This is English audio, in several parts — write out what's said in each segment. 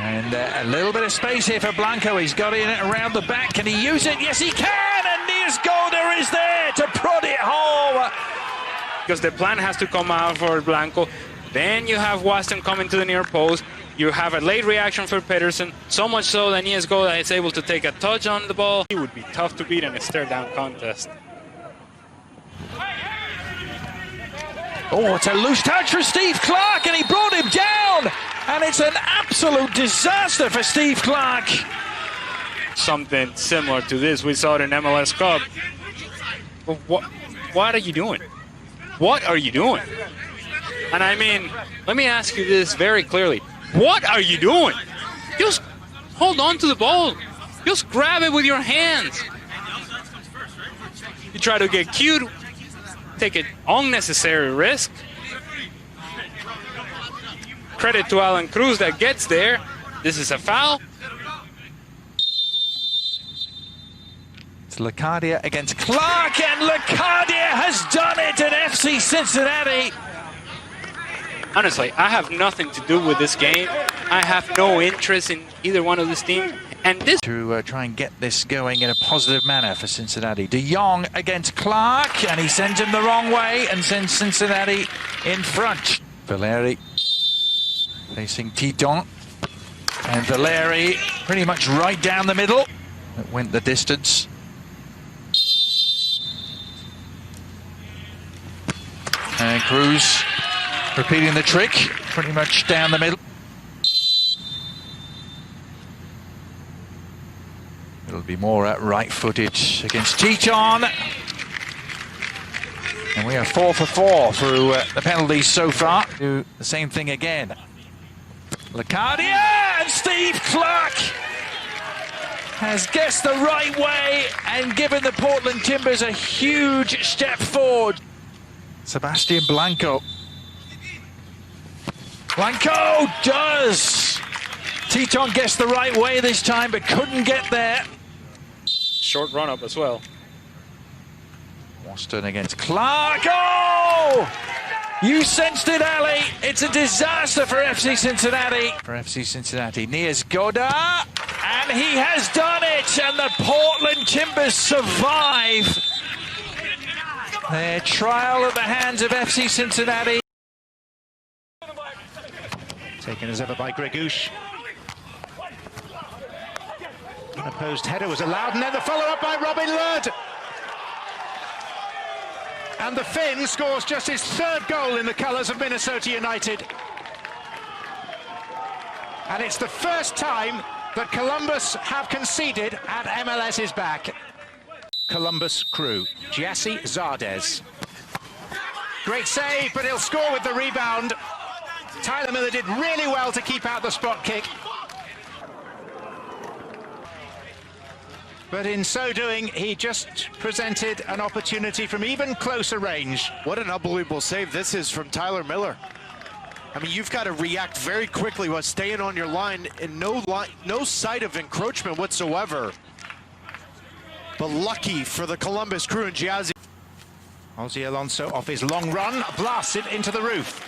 And a little bit of space here for Blanco. He's got in around the back. Can he use it? Yes, he can! And Niasgoda is there to prod it home. Because the plan has to come out for Blanco. Then you have Waston coming to the near post. You have a late reaction for Pedersen. So much so that Niasgoda is able to take a touch on the ball. He would be tough to beat in a stare-down contest. Oh, it's a loose touch for Steve Clark, and he brought him down. And it's an absolute disaster for Steve Clark. Something similar to this we saw in MLS Cup. But what are you doing? What are you doing? And I mean, let me ask you this very clearly. What are you doing? Just hold on to the ball. Just grab it with your hands. You try to get cute, take an unnecessary risk. Credit to Alan Cruz that gets there. This is a foul. It's Locadia against Clark, and Locadia has done it at FC Cincinnati. Honestly, I have nothing to do with this game. I have no interest in either one of these teams. And this to try and get this going in a positive manner for Cincinnati. De Jong against Clark, and he sends him the wrong way and sends Cincinnati in front. Valeri facing Titon, and Valeri pretty much right down the middle. It went the distance. And Cruz repeating the trick, pretty much down the middle. It'll be more right-footed against Titon. And we are 4 for 4 through the penalties so far. Do the same thing again. Locadia, and Steve Clark has guessed the right way and given the Portland Timbers a huge step forward. Sebastian Blanco. Blanco does! Titon guessed the right way this time, but couldn't get there. short run-up as well. Waston against Clark. Oh! You sensed it, Ali. It's a disaster for FC Cincinnati. For FC Cincinnati, Niasgoda, and he has done it, and the Portland Timbers survive their trial at the hands of FC Cincinnati. Taken as ever by Gregush. An opposed header was allowed, and then the follow-up by Robin Lurd. And the Finn scores just his third goal in the colours of Minnesota United. And it's the first time that Columbus have conceded at MLS's back. Columbus crew, Giassi Zardes. Great save, but he'll score with the rebound. Tyler Miller did really well to keep out the spot kick. But in so doing, he just presented an opportunity from even closer range. What an unbelievable save this is from Tyler Miller. I mean, you've got to react very quickly while staying on your line, and no sight of encroachment whatsoever. But lucky for the Columbus crew and Giazzi. Ozzy Alonso off his long run, blasts it into the roof.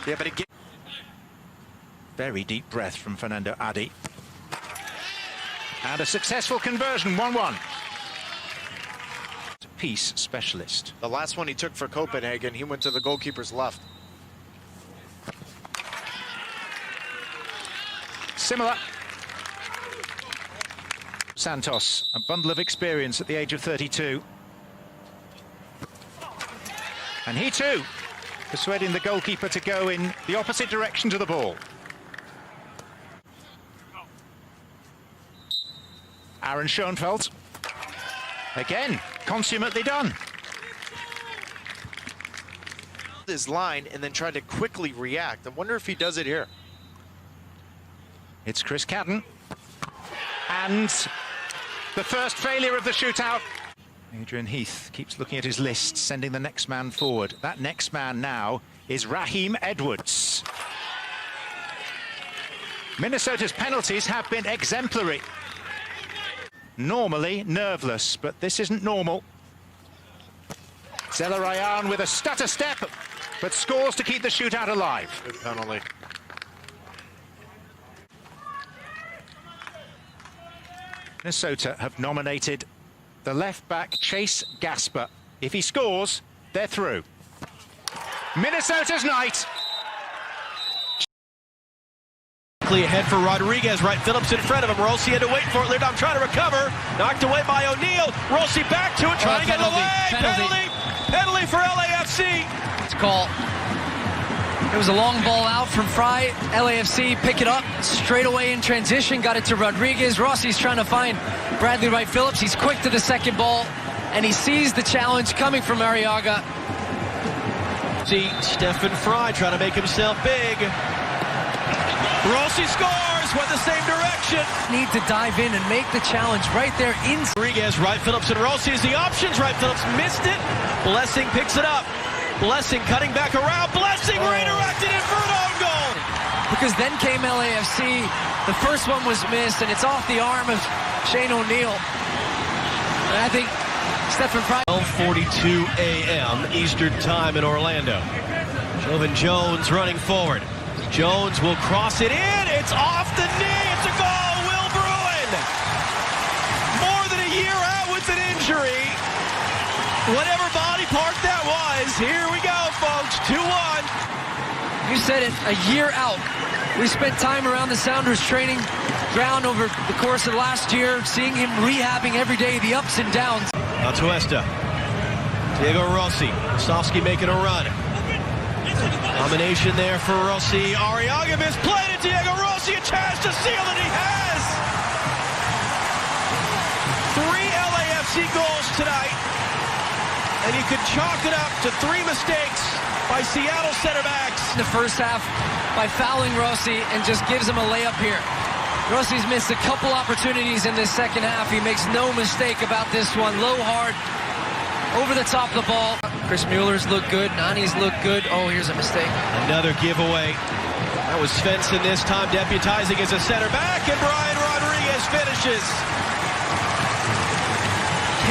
Yeah, but again, very deep breath from Fernando Adi. And a successful conversion, 1-1. Peace specialist. The last one he took for Copenhagen, he went to the goalkeeper's left. Similar. Santos, a bundle of experience at the age of 32. And he too persuading the goalkeeper to go in the opposite direction to the ball. Aaron Schoenfeld. Again, consummately done. His line and then tried to quickly react. I wonder if he does it here. It's Chris Catton. And the first failure of the shootout. Adrian Heath keeps looking at his list, sending the next man forward. That next man now is Raheem Edwards. Minnesota's penalties have been exemplary. Normally nerveless, but this isn't normal. Zelarayan with a stutter step, but scores to keep the shootout alive. Good penalty. Minnesota have nominated the left back Chase Gasper. If he scores, they're through. Minnesota's night. Ahead for Rodriguez, right Phillips in front of him. Rossi had to wait for it. Lindholm trying to recover. Knocked away by O'Neal. Rossi back to it, trying to get it away. Penalty for LAFC. It's a call. It was a long ball out from Fry. LAFC pick it up straight away in transition. Got it to Rodriguez. Rossi's trying to find Bradley Wright Phillips. He's quick to the second ball, and he sees the challenge coming from Arriaga. See Stephen Fry trying to make himself big. Rossi scores, went the same direction. Need to dive in and make the challenge right there inside. Rodriguez, Wright Phillips, and Rossi is the options. Wright Phillips missed it. Blessing picks it up. Blessing cutting back around. Blessing redirected it for an own goal. Because then came LAFC. The first one was missed, and it's off the arm of Shane O'Neal. And I think Stephen Fry. 12:42 a.m. Eastern Time in Orlando. Jovan Jones running forward. Jones will cross it in. It's off the knee. It's a goal. Will Bruin. More than a year out with an injury. Whatever body part that was. Here we go, folks. 2-1. You said it, a year out. We spent time around the Sounders training ground over the course of last year, seeing him rehabbing every day, the ups and downs. Atuesta. Diego Rossi. Sofsky making a run. Combination there for Rossi. Arriaga misplayed it. Diego Rossi, a chance to seal it. He has. 3 LAFC goals tonight. And you could chalk it up to 3 mistakes by Seattle center backs. In the first half by fouling Rossi and just gives him a layup here. Rossi's missed a couple opportunities in this second half. He makes no mistake about this one. Low, hard, over the top of the ball. Chris Mueller's look good. Nani's look good. Oh, here's a mistake. Another giveaway. That was Svensson this time deputizing as a center back, and Brian Rodriguez finishes.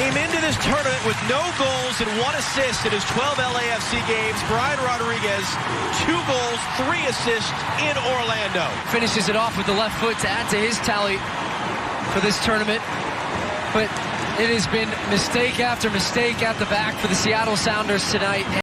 Came into this tournament with no goals and 1 assist in his 12 LAFC games. Brian Rodriguez, 2 goals, 3 assists in Orlando. Finishes it off with the left foot to add to his tally for this tournament. But it has been mistake after mistake at the back for the Seattle Sounders tonight.